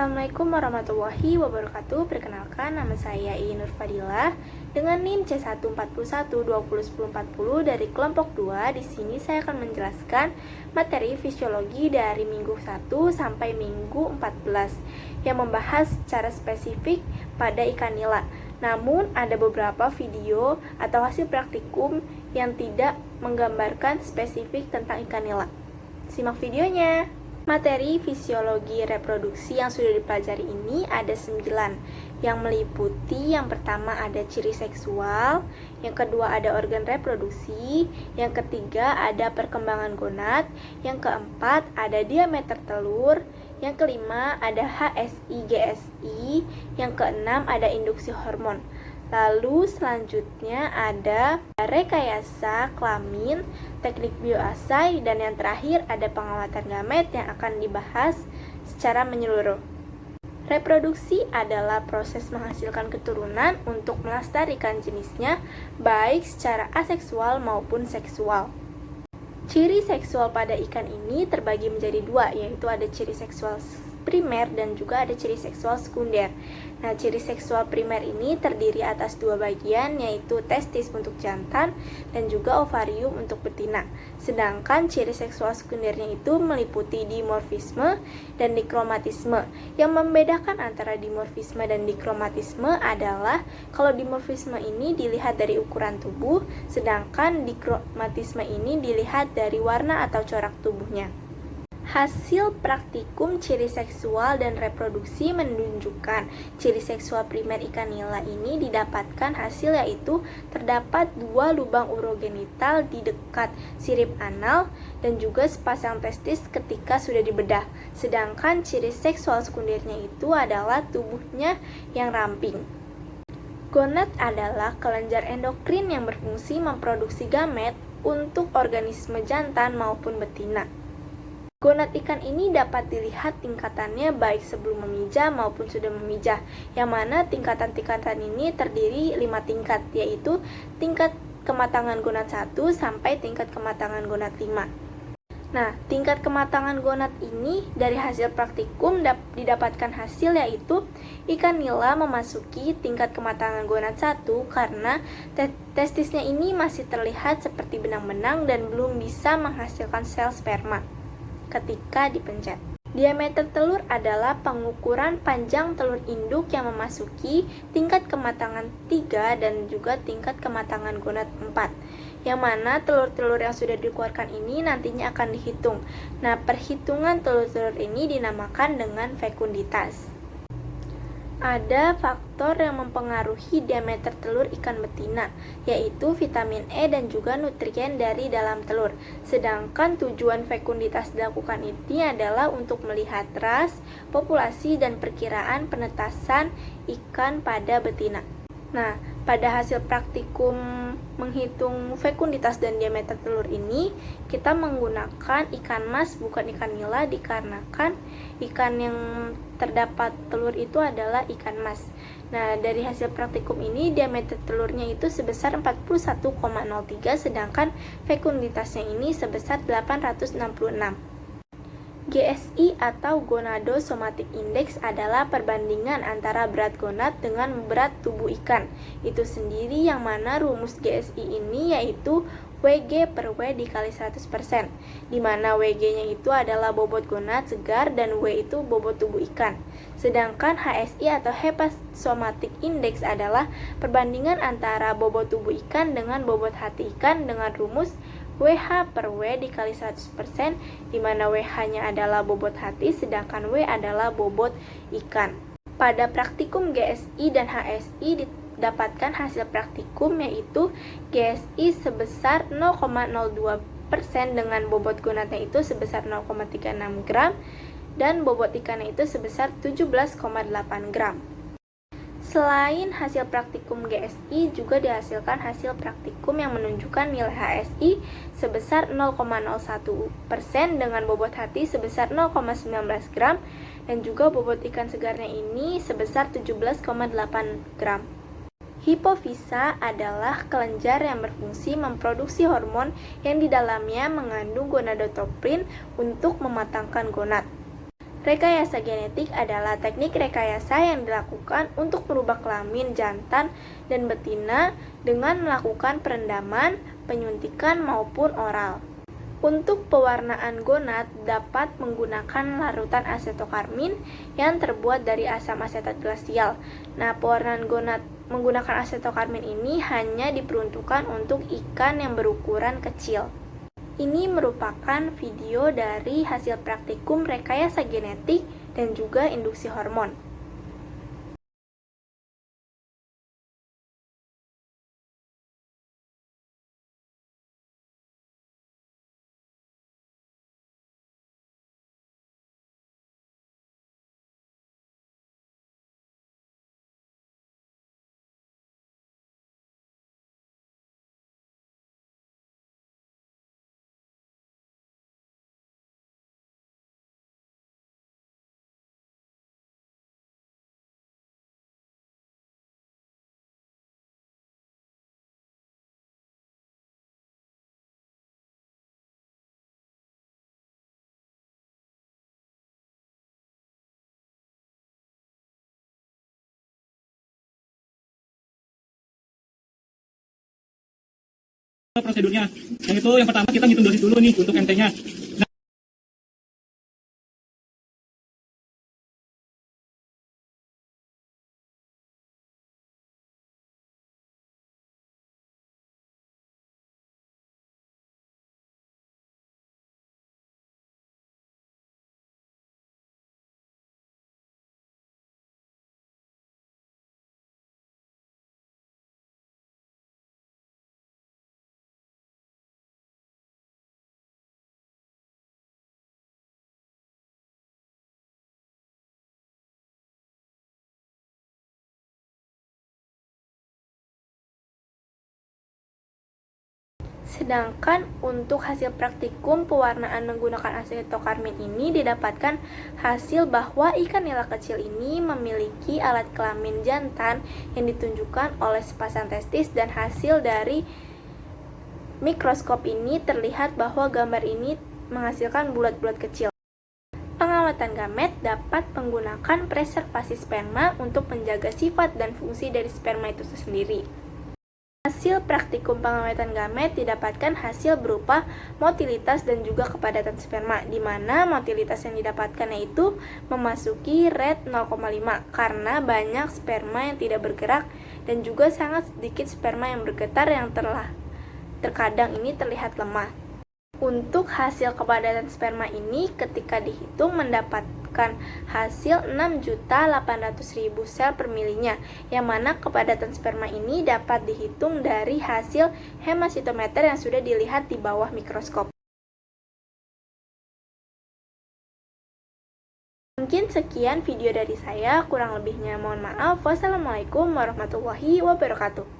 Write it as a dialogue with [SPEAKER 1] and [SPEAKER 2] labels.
[SPEAKER 1] Assalamualaikum warahmatullahi wabarakatuh. Perkenalkan, nama saya Nur Fadilah dengan NIM C141201040 dari kelompok 2. Di sini saya akan menjelaskan materi fisiologi dari minggu 1 sampai minggu 14 yang membahas secara spesifik pada ikan nila. Namun ada beberapa video atau hasil praktikum yang tidak menggambarkan spesifik tentang ikan nila. Simak videonya. Materi fisiologi reproduksi yang sudah dipelajari ini ada 9, yang meliputi yang pertama ada ciri seksual, yang kedua ada organ reproduksi, yang ketiga ada perkembangan gonad, yang keempat ada diameter telur, yang kelima ada HSI-GSI, yang keenam ada induksi hormon. Lalu selanjutnya ada rekayasa kelamin, teknik bioasai, dan yang terakhir ada pengamatan gamet yang akan dibahas secara menyeluruh. Reproduksi adalah proses menghasilkan keturunan untuk melestarikan jenisnya baik secara aseksual maupun seksual. Ciri seksual pada ikan ini terbagi menjadi 2, yaitu ada ciri seksual primer dan juga ada ciri seksual sekunder. Nah, ciri seksual primer ini terdiri atas 2 bagian, yaitu testis untuk jantan dan juga ovarium untuk betina. Sedangkan ciri seksual sekundernya itu meliputi dimorfisme dan dikromatisme. Yang membedakan antara dimorfisme dan dikromatisme adalah kalau dimorfisme ini dilihat dari ukuran tubuh, sedangkan dikromatisme ini dilihat dari warna atau corak tubuhnya. Hasil praktikum ciri seksual dan reproduksi menunjukkan ciri seksual primer ikan nila ini didapatkan hasil yaitu terdapat 2 lubang urogenital di dekat sirip anal dan juga sepasang testis ketika sudah dibedah. Sedangkan ciri seksual sekundernya itu adalah tubuhnya yang ramping. Gonad adalah kelenjar endokrin yang berfungsi memproduksi gamet untuk organisme jantan maupun betina. Gonad ikan ini dapat dilihat tingkatannya baik sebelum memijah maupun sudah memijah, yang mana tingkatan-tingkatan ini terdiri 5 tingkat, yaitu tingkat kematangan gonad 1 sampai tingkat kematangan gonad 5. Nah, tingkat kematangan gonad ini dari hasil praktikum didapatkan hasil yaitu ikan nila memasuki tingkat kematangan gonad 1 karena testisnya ini masih terlihat seperti benang-benang dan belum bisa menghasilkan sel sperma ketika dipencet. Diameter telur adalah pengukuran panjang telur induk yang memasuki tingkat kematangan 3 dan juga tingkat kematangan gonad 4. Yang mana telur-telur yang sudah dikeluarkan ini nantinya akan dihitung. Nah, perhitungan telur-telur ini dinamakan dengan fekunditas. Ada faktor yang mempengaruhi diameter telur ikan betina, yaitu vitamin E dan juga nutrien dari dalam telur. Sedangkan tujuan fekunditas dilakukan ini adalah untuk melihat ras, populasi, dan perkiraan penetasan ikan pada betina. Nah, pada hasil praktikum menghitung fekunditas dan diameter telur ini, kita menggunakan ikan mas bukan ikan nila dikarenakan ikan yang terdapat telur itu adalah ikan mas. Nah, dari hasil praktikum ini diameter telurnya itu sebesar 41,03 sedangkan fekunditasnya ini sebesar 866. GSI atau Gonadosomatic Index adalah perbandingan antara berat gonad dengan berat tubuh ikan itu sendiri, yang mana rumus GSI ini yaitu WG per W dikali 100%, di mana WG-nya itu adalah bobot gonad segar dan W itu bobot tubuh ikan. Sedangkan HSI atau Hepatosomatic Index adalah perbandingan antara bobot tubuh ikan dengan bobot hati ikan dengan rumus WH per W dikali 100%, di mana WH-nya adalah bobot hati sedangkan W adalah bobot ikan. Pada praktikum GSI dan HSI didapatkan hasil praktikum yaitu GSI sebesar 0,02% dengan bobot gonadnya itu sebesar 0,36 gram dan bobot ikannya itu sebesar 17,8 gram. Selain hasil praktikum GSI, juga dihasilkan hasil praktikum yang menunjukkan nilai HSI sebesar 0,01% dengan bobot hati sebesar 0,19 gram dan juga bobot ikan segarnya ini sebesar 17,8 gram. Hipofisa adalah kelenjar yang berfungsi memproduksi hormon yang di dalamnya mengandung gonadotropin untuk mematangkan gonad. Rekayasa genetik adalah teknik rekayasa yang dilakukan untuk merubah kelamin jantan dan betina dengan melakukan perendaman, penyuntikan, maupun oral. Untuk pewarnaan gonad dapat menggunakan larutan asetokarmin yang terbuat dari asam asetat glasial. Nah, pewarnaan gonad menggunakan asetokarmin ini hanya diperuntukkan untuk ikan yang berukuran kecil. Ini merupakan video dari hasil praktikum rekayasa genetik dan juga induksi hormon.
[SPEAKER 2] Prosedurnya, yang itu yang pertama kita ngitung dosis dulu nih untuk MT-nya.
[SPEAKER 1] Sedangkan untuk hasil praktikum pewarnaan menggunakan asetokarmin ini didapatkan hasil bahwa ikan nila kecil ini memiliki alat kelamin jantan yang ditunjukkan oleh sepasang testis, dan hasil dari mikroskop ini terlihat bahwa gambar ini menghasilkan bulat-bulat kecil. Pengawatan gamet dapat menggunakan preservasi sperma untuk menjaga sifat dan fungsi dari sperma itu sendiri. Hasil praktikum pengawatan gamet didapatkan hasil berupa motilitas dan juga kepadatan sperma, di mana motilitas yang didapatkan yaitu memasuki rate 0,5 karena banyak sperma yang tidak bergerak dan juga sangat sedikit sperma yang bergetar yang terkadang ini terlihat lemah. Untuk hasil kepadatan sperma ini ketika dihitung mendapatkan hasil 6.800.000 sel per milinya, yang mana kepadatan sperma ini dapat dihitung dari hasil hemasitometer yang sudah dilihat di bawah mikroskop. Mungkin sekian video dari saya, kurang lebihnya mohon maaf. Wassalamualaikum warahmatullahi wabarakatuh.